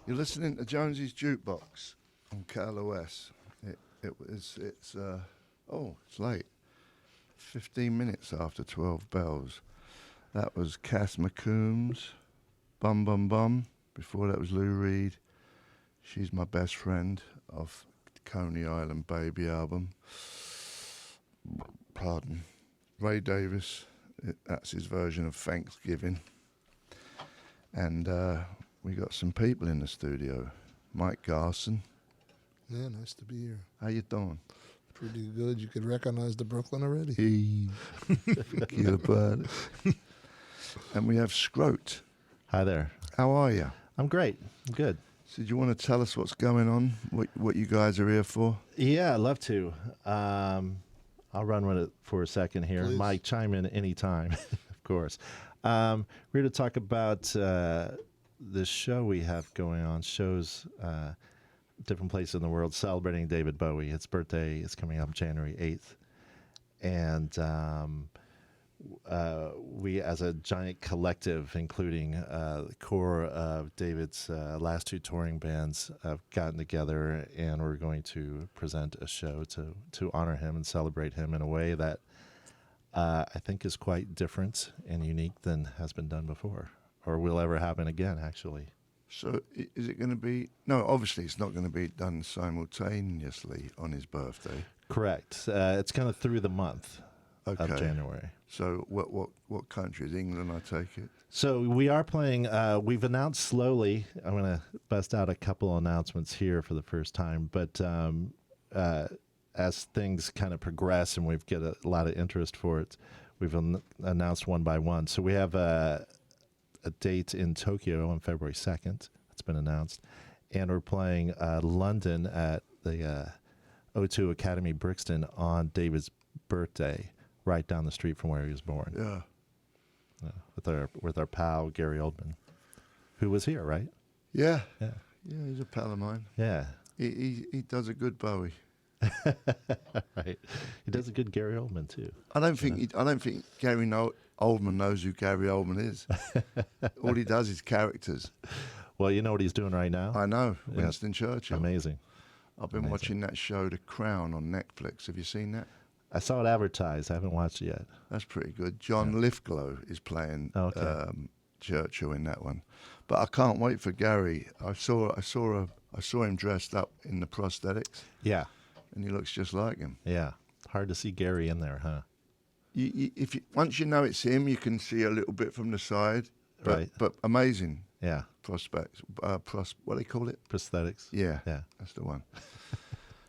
You're listening to Jonesy's Jukebox on KLOS. It's late. 15 minutes after 12 bells. That was Cass McCombs, Bum Bum Bum. Before that was Lou Reed. She's My Best Friend off the Coney Island Baby album. Pardon. Ray Davis, that's his version of Thanksgiving. And we got some people in the studio. Mike Garson. Yeah, nice to be here. How you doing? Pretty good. You could recognize the Brooklyn already. Hey, forget about it. And we have Scrote. Hi there. How are you? I'm great. I'm good. So do you want to tell us what's going on, what you guys are here for? Yeah, I'd love to. I'll run with it for a second here. Please. Mike, chime in anytime, of course. We're here to talk about the show we have going on, shows different places in the world celebrating David Bowie. His birthday is coming up January 8th. And we, as a giant collective, including the core of David's last two touring bands, have gotten together, and we're going to present a show to honor him and celebrate him in a way that I think is quite different and unique than has been done before, or will ever happen again, actually. So is it going to be... No, obviously it's not going to be done simultaneously on his birthday. Correct. It's kind of through the month of January. So what country? Is England, I take it? So we are playing, we've announced slowly, I'm going to bust out a couple announcements here for the first time, but as things kind of progress and we've get a lot of interest for it, we've announced one by one. So we have a date in Tokyo on February 2nd. That's been announced. And we're playing London at the O2 Academy Brixton on David's birthday, right down the street from where he was born. Yeah. With our pal Gary Oldman, who was here, right? Yeah. Yeah. Yeah, he's a pal of mine. Yeah. He does a good Bowie. Right. He does a good Gary Oldman too. I don't think Gary Oldman knows who Gary Oldman is. All he does is characters. Well, you know what he's doing right now? I know, Winston Churchill. Amazing. I've been watching that show, The Crown, on Netflix. Have you seen that? I saw it advertised. I haven't watched it yet. That's pretty good. John Lithgow is playing Churchill in that one. But I can't wait for Gary. I saw him dressed up in the prosthetics. Yeah. And he looks just like him. Yeah. Hard to see Gary in there, huh? Once you know it's him, you can see a little bit from the side. Right. But amazing. Yeah. Prospects. What do they call it? Prosthetics. Yeah. Yeah. That's the one.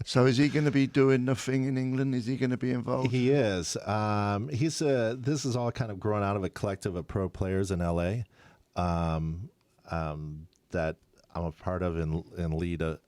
So is he going to be doing the thing in England? Is he going to be involved? He is. This is all kind of grown out of a collective of pro players in L.A. That I'm a part of and lead a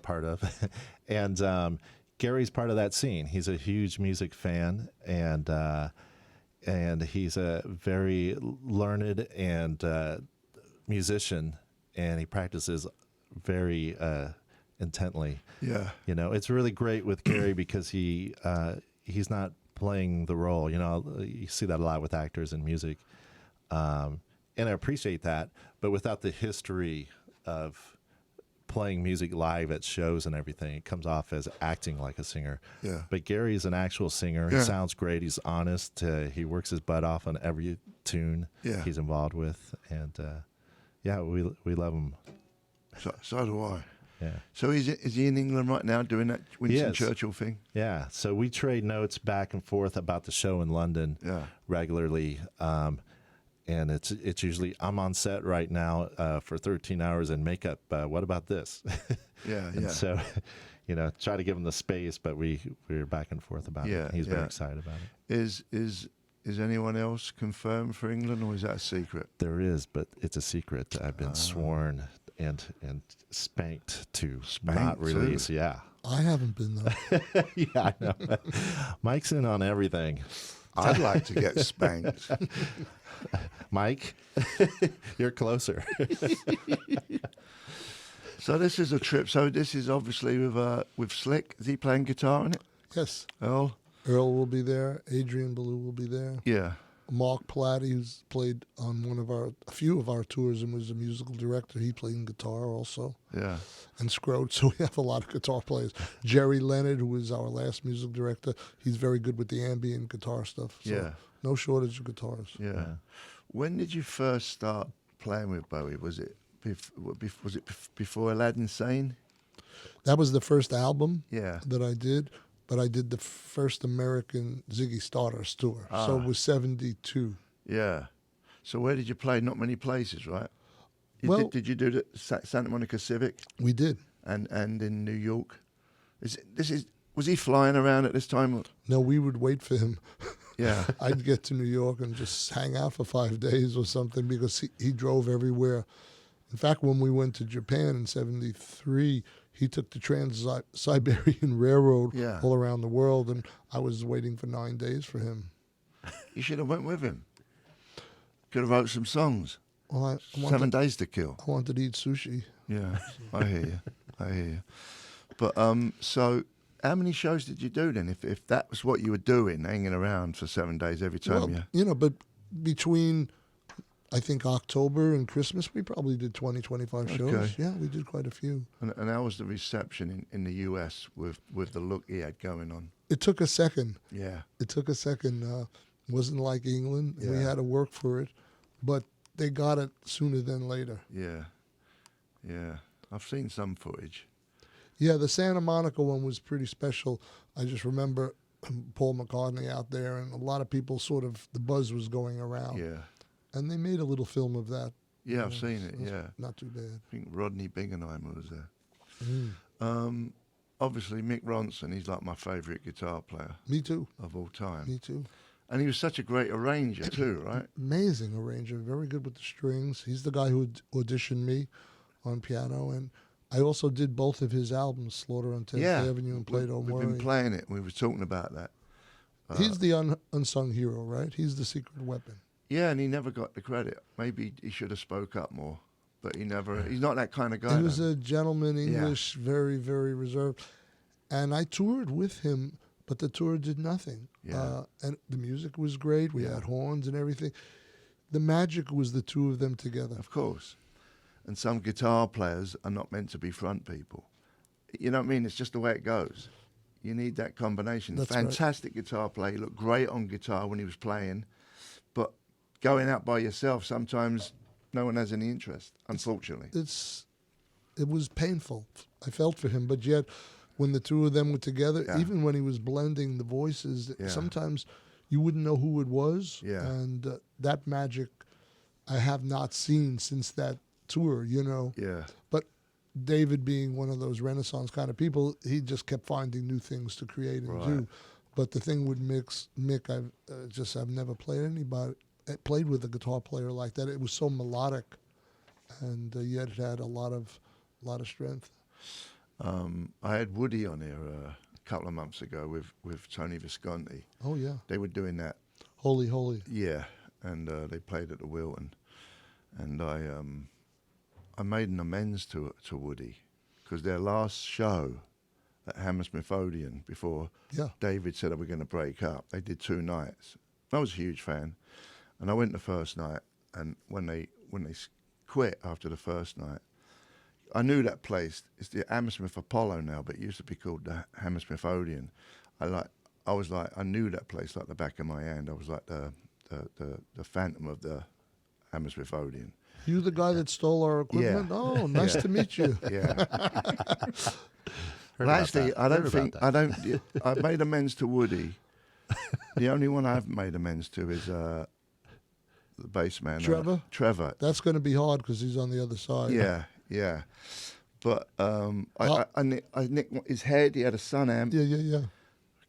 part of. And Gary's part of that scene. He's a huge music fan, and he's a very learned and musician, and he practices very intently. Yeah. You know, it's really great with Gary because he's not playing the role. You know, you see that a lot with actors in music. And I appreciate that, but without the history of playing music live at shows and everything, it comes off as acting like a singer. Yeah. But Gary's an actual singer. Yeah. He sounds great. He's honest. He works his butt off on every tune he's involved with. And, we love him. So do I. Yeah. So is he in England right now doing that Winston Churchill thing? Yeah. So we trade notes back and forth about the show in London regularly. And it's usually, I'm on set right now for 13 hours in makeup. What about this? Yeah. So, you know, try to give him the space, but we're back and forth about it. He's very excited about it. Is anyone else confirmed for England, or is that a secret? There is, but it's a secret. I've been sworn and spanked to not release. Too? Yeah. I haven't been there. Yeah, I know. Mike's in on everything. I'd like to get spanked. Mike, you're closer. So this is a trip. So this is obviously with Slick. Is he playing guitar in it? Yes. Earl will be there. Adrian Ballou will be there. Yeah. Mark Platty, who's played on a few of our tours and was a musical director. He played guitar also. Yeah. And Scrote, so we have a lot of guitar players. Jerry Leonard, who was our last music director, he's very good with the ambient guitar stuff. So Yeah. no shortage of guitars. Yeah. When did you first start playing with Bowie? Was it before Aladdin Sane? That was the first album Yeah. that I did, but I did the first American Ziggy Stardust tour. So it was 72. Yeah. So where did you play? Not many places, right? Well- Did you do the Santa Monica Civic We did. and in New York? Was he flying around at this time? No, we would wait for him. Yeah. I'd get to New York and just hang out for 5 days or something because he drove everywhere. In fact, when we went to Japan in 73, he took the Trans-Siberian Railroad Yeah. all around the world, and I was waiting for 9 days for him. You should have went with him. Could have wrote some songs. Well, I 7 Days to Kill. wanted to eat sushi. Yeah, I hear you. I hear you. But so how many shows did you do then? If that was what you were doing, hanging around for 7 days every time, Well, but between, I think, October and Christmas, we probably did 20, 25 shows. Okay. Yeah, we did quite a few. And how was the reception in the US with the look he had going on? It took a second. Yeah, It took a second. Wasn't like England. We Yeah. had to work for it, but they got it sooner than later. yeah, yeah. I've seen some footage. Yeah, the Santa Monica one was pretty special. I just remember Paul McCartney out there, and a lot of people the buzz was going around. Yeah, And they made a little film of that. yeah, I've seen it. So it's Yeah, not too bad. I think Rodney Bingenheimer was there. Mm. Obviously, Mick Ronson, he's like my favourite guitar player Me too. of all time. Me too. And he was such a great arranger too, right? Amazing arranger, very good with the strings. He's the guy who auditioned me on piano, and I also did both of his albums, Slaughter on 10th Avenue and Play Don't We've Worry. been playing it. We were talking about that. He's the unsung hero, right? He's the secret weapon. Yeah, and he never got the credit. Maybe he should have spoke up more, but he never. He's not that kind of guy. He was though. a gentleman, English, very, very reserved. And I toured with him, but the tour did nothing. Yeah. And the music was great. We Yeah. had horns and everything. The magic was the two of them together. Of course. And some guitar players are not meant to be front people. You know what I mean? It's just the way it goes. You need that combination. That's right. Fantastic guitar player. He looked great on guitar when he was playing, but going out by yourself, sometimes no one has any interest, unfortunately. It was painful. I felt for him, but yet when the two of them were together, Yeah. even when he was blending the voices, Yeah. sometimes you wouldn't know who it was. Yeah. And that magic I have not seen since that tour, Yeah. But David, being one of those Renaissance kind of people, he just kept finding new things to create and Right. do. But the thing with Mick, I've never played with a guitar player like that. It was so melodic, and yet it had a lot of strength. I had Woody on here a couple of months ago with Tony Visconti. Oh yeah, They were doing that. Holy, Holy. Yeah, and they played at the Wilton, and I made an amends to Woody because their last show at Hammersmith Odeon before Yeah. David said they were going to break up, they did 2 nights. I was a huge fan, and I went the first night, and when they quit after the first night, I knew that place. It's the Hammersmith Apollo now, but it used to be called the Hammersmith Odeon. I knew that place like the back of my hand. I was like the phantom of the Hammersmith Odeon. You the guy that stole our equipment? Yeah. Oh, nice Yeah. to meet you. Yeah. Heard Well, about actually, that. I Heard don't about think that. I made amends to Woody. The only one I haven't made amends to is the bass man, Trevor? Trevor. That's going to be hard because he's on the other side. Yeah, yeah. But I nicked his head. He had a Sun amp, Yeah. a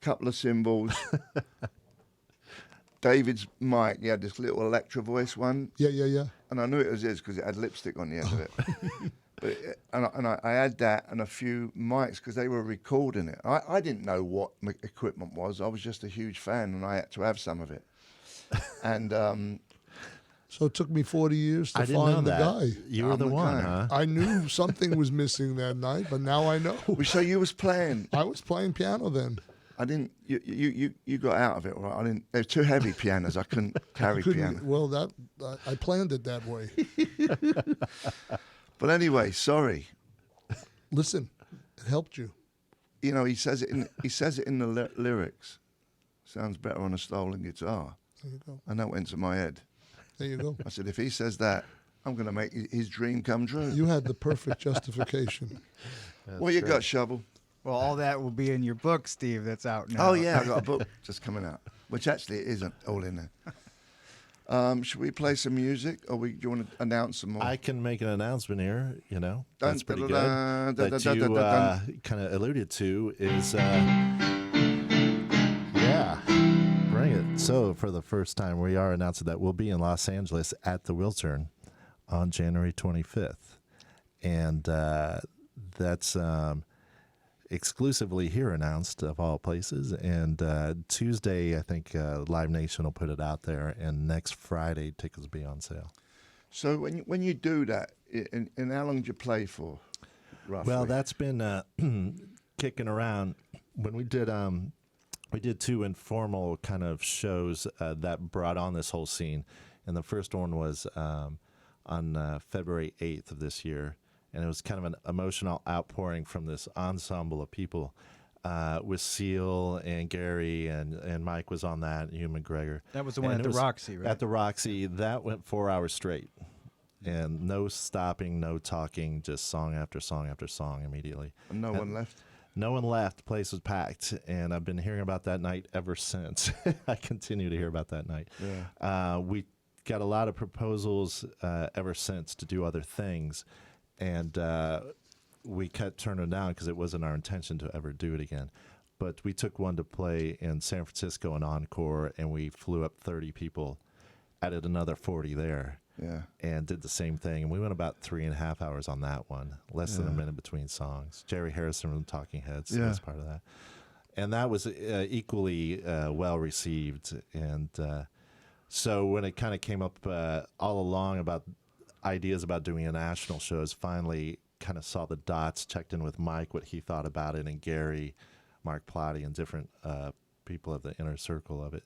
couple of cymbals. David's mic, he had this little Electra voice one, Yeah. and I knew it was his because it had lipstick on the end of it. I had that and a few mics because they were recording it. I didn't know what the equipment was. I was just a huge fan, and I had to have some of it. And So it took me 40 years to I didn't know find the that. guy. You were I'm the the one, guy. huh? I knew something was missing that night, but now I know. so you was playing. I was playing piano then. I didn't. You got out of it, all right? I didn't. They're too heavy pianos. I couldn't carry piano. Well, I planned it that way. But anyway, sorry. Listen, it helped you. You know, he says it in the lyrics. Sounds better on a stolen guitar. There you go. And that went to my head. There you go. I said, if he says that, I'm going to make his dream come true. You had the perfect justification. What you got, Shovel? Well, all that will be in your book, Steve, that's out now. Oh, yeah, I got a book just coming out, which actually it isn't all in there. Should we play some music, or do you want to announce some more? I can make an announcement here. You know, that's pretty good. Dun, dun, That dun, you dun, dun, dun. kind of alluded to is, yeah, bring it. So for the first time, we are announcing that we'll be in Los Angeles at the Wiltern on January 25th, and that's exclusively here announced of all places. And Tuesday, I think Live Nation will put it out there, and next Friday tickets will be on sale. So when you do that, and how long do you play for, roughly? Well, that's been kicking around. When we did 2 informal kind of shows that brought on this whole scene, and the first one was on February 8th of this year. And it was kind of an emotional outpouring from this ensemble of people with Seal and Gary and Mike was on that, and Hugh McGregor. That was the one And at it the was Roxy, right? At the Roxy, that went 4 hours straight. And no stopping, no talking, just song after song after song immediately. And no one left? No one left. The place was packed. And I've been hearing about that night ever since. I continue to hear about that night. Yeah. We got a lot of proposals ever since to do other things. And we kept turning down because it wasn't our intention to ever do it again. But we took one to play in San Francisco, an encore, and we flew up 30 people, added another 40 there, Yeah. and did the same thing. And we went about 3.5 hours on that one, less than a minute between songs. Jerry Harrison from Talking Heads was part of that. And that was equally well received. And so when it kind of came up all along about ideas about doing a national shows, finally kind of saw the dots, checked in with Mike, what he thought about it, and Gary, Mark Plotty, and different people of the inner circle of it.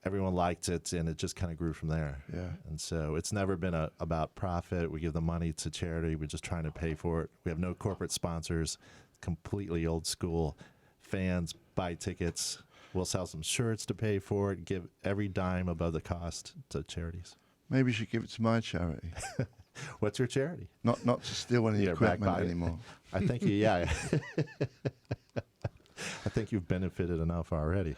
Everyone liked it, and it just kind of grew from there. Yeah. And so it's never been about profit. We give the money to charity. We're just trying to pay for it. We have no corporate sponsors, completely old school. Fans buy tickets. We'll sell some shirts to pay for it, give every dime above the cost to charities. Maybe you should give it to my charity. What's your charity? Not to steal any equipment anymore. I think I think you've benefited enough already.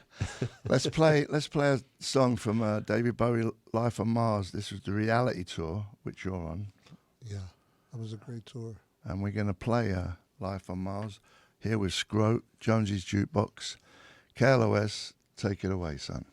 Let's play a song from David Bowie, Life on Mars. This was the reality tour, which you're on. Yeah, that was a great tour. And we're going to play Life on Mars here with Scrote, Jonesy's Jukebox. KLOS, take it away, son.